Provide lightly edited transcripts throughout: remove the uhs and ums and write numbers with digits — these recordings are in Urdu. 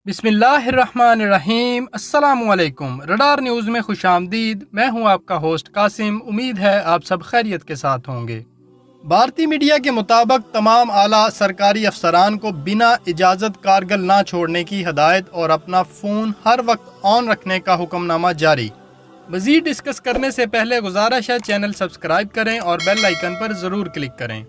بسم اللہ الرحمن الرحیم۔ السلام علیکم۔ رڈار نیوز میں خوش آمدید۔ میں ہوں آپ کا ہوسٹ قاسم۔ امید ہے آپ سب خیریت کے ساتھ ہوں گے۔ بھارتی میڈیا کے مطابق تمام اعلیٰ سرکاری افسران کو بنا اجازت کارگل نہ چھوڑنے کی ہدایت اور اپنا فون ہر وقت آن رکھنے کا حکم نامہ جاری۔ مزید ڈسکس کرنے سے پہلے گزارش ہے چینل سبسکرائب کریں اور بیل آئیکن پر ضرور کلک کریں۔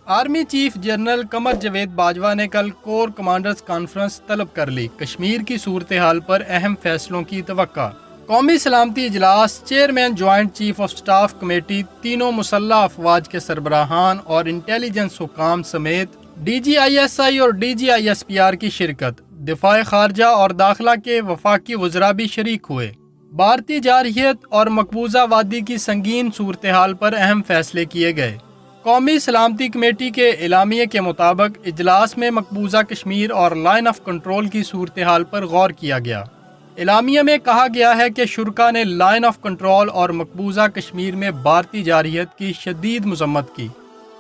Army chief general Qamar Javed Bajwa نے کل کور کمانڈرز کانفرنس طلب کر لی۔ کشمیر کی صورتحال پر اہم فیصلوں کی توقع۔ قومی سلامتی اجلاس، chairman joint chief of staff committee, تینوں مسلح افواج کے سربراہان اور انٹیلیجنس حکام سمیت DGISI اور DGISPR کی شرکت۔ دفاع خارجہ اور داخلہ کے وفاقی وزراء بھی شریک ہوئے۔ بھارتی جارحیت اور مقبوضہ وادی کی سنگین صورتحال پر اہم فیصلے کیے گئے۔ قومی سلامتی کمیٹی کے اعلامیے کے مطابق اجلاس میں مقبوضہ کشمیر اور لائن آف کنٹرول کی صورتحال پر غور کیا گیا۔ اعلامیے میں کہا گیا ہے کہ شرکاء نے لائن آف کنٹرول اور مقبوضہ کشمیر میں بھارتی جارحیت کی شدید مذمت کی۔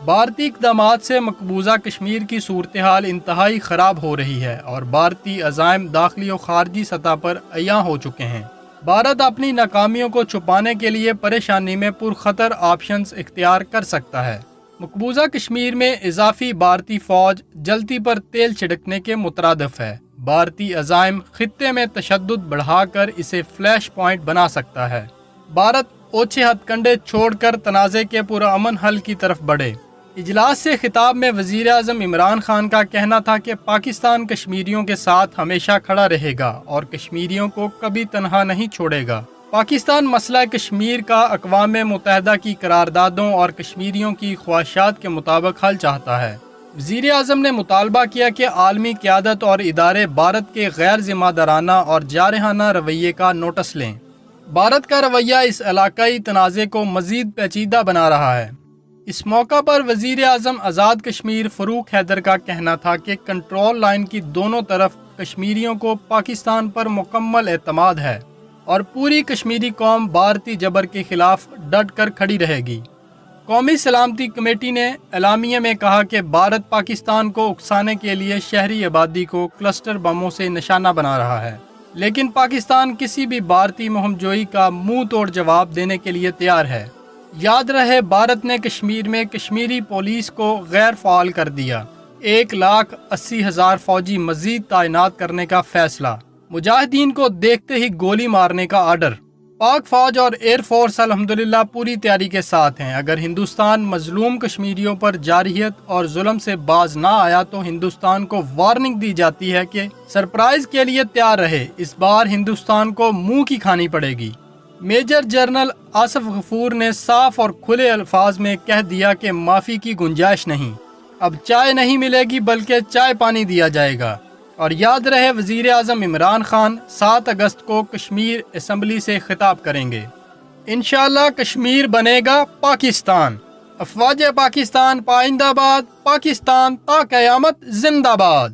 بھارتی اقدامات سے مقبوضہ کشمیر کی صورتحال انتہائی خراب ہو رہی ہے اور بھارتی عزائم داخلی و خارجی سطح پر عیاں ہو چکے ہیں۔ بھارت اپنی ناکامیوں کو چھپانے کے لیے پریشانی میں پرخطر آپشنز اختیار کر سکتا ہے۔ مقبوضہ کشمیر میں اضافی بھارتی فوج جلتی پر تیل چھڑکنے کے مترادف ہے۔ بھارتی عزائم خطے میں تشدد بڑھا کر اسے فلیش پوائنٹ بنا سکتا ہے۔ بھارت اوچھے ہتھ کنڈے چھوڑ کر تنازع کے پرامن حل کی طرف بڑھے۔ اجلاس سے خطاب میں وزیر اعظم عمران خان کا کہنا تھا کہ پاکستان کشمیریوں کے ساتھ ہمیشہ کھڑا رہے گا اور کشمیریوں کو کبھی تنہا نہیں چھوڑے گا۔ پاکستان مسئلہ کشمیر کا اقوام متحدہ کی قراردادوں اور کشمیریوں کی خواہشات کے مطابق حل چاہتا ہے۔ وزیر اعظم نے مطالبہ کیا کہ عالمی قیادت اور ادارے بھارت کے غیر ذمہ دارانہ اور جارحانہ رویے کا نوٹس لیں۔ بھارت کا رویہ اس علاقائی تنازع کو مزید پیچیدہ بنا رہا ہے۔ اس موقع پر وزیر اعظم آزاد کشمیر فاروق حیدر کا کہنا تھا کہ کنٹرول لائن کی دونوں طرف کشمیریوں کو پاکستان پر مکمل اعتماد ہے اور پوری کشمیری قوم بھارتی جبر کے خلاف ڈٹ کر کھڑی رہے گی۔ قومی سلامتی کمیٹی نے اعلامیے میں کہا کہ بھارت پاکستان کو اکسانے کے لیے شہری آبادی کو کلسٹر بموں سے نشانہ بنا رہا ہے، لیکن پاکستان کسی بھی بھارتی مہم جوئی کا منہ توڑ جواب دینے کے لیے تیار ہے۔ یاد رہے، بھارت نے کشمیر میں کشمیری پولیس کو غیر فعال کر دیا۔ 1,80,000 فوجی مزید تعینات کرنے کا فیصلہ۔ مجاہدین کو دیکھتے ہی گولی مارنے کا آرڈر۔ پاک فوج اور ایئر فورس الحمدللہ پوری تیاری کے ساتھ ہیں۔ اگر ہندوستان مظلوم کشمیریوں پر جارحیت اور ظلم سے باز نہ آیا تو ہندوستان کو وارننگ دی جاتی ہے کہ سرپرائز کے لیے تیار رہے، اس بار ہندوستان کو منہ کی کھانی پڑے گی۔ میجر جنرل آصف غفور نے صاف اور کھلے الفاظ میں کہہ دیا کہ معافی کی گنجائش نہیں۔ اب چائے نہیں ملے گی بلکہ چائے پانی دیا جائے گا۔ اور یاد رہے، وزیر اعظم عمران خان 7 اگست کو کشمیر اسمبلی سے خطاب کریں گے۔ انشاءاللہ کشمیر بنے گا پاکستان۔ افواج پاکستان پائندہ باد، پاکستان تا قیامت زندہ باد۔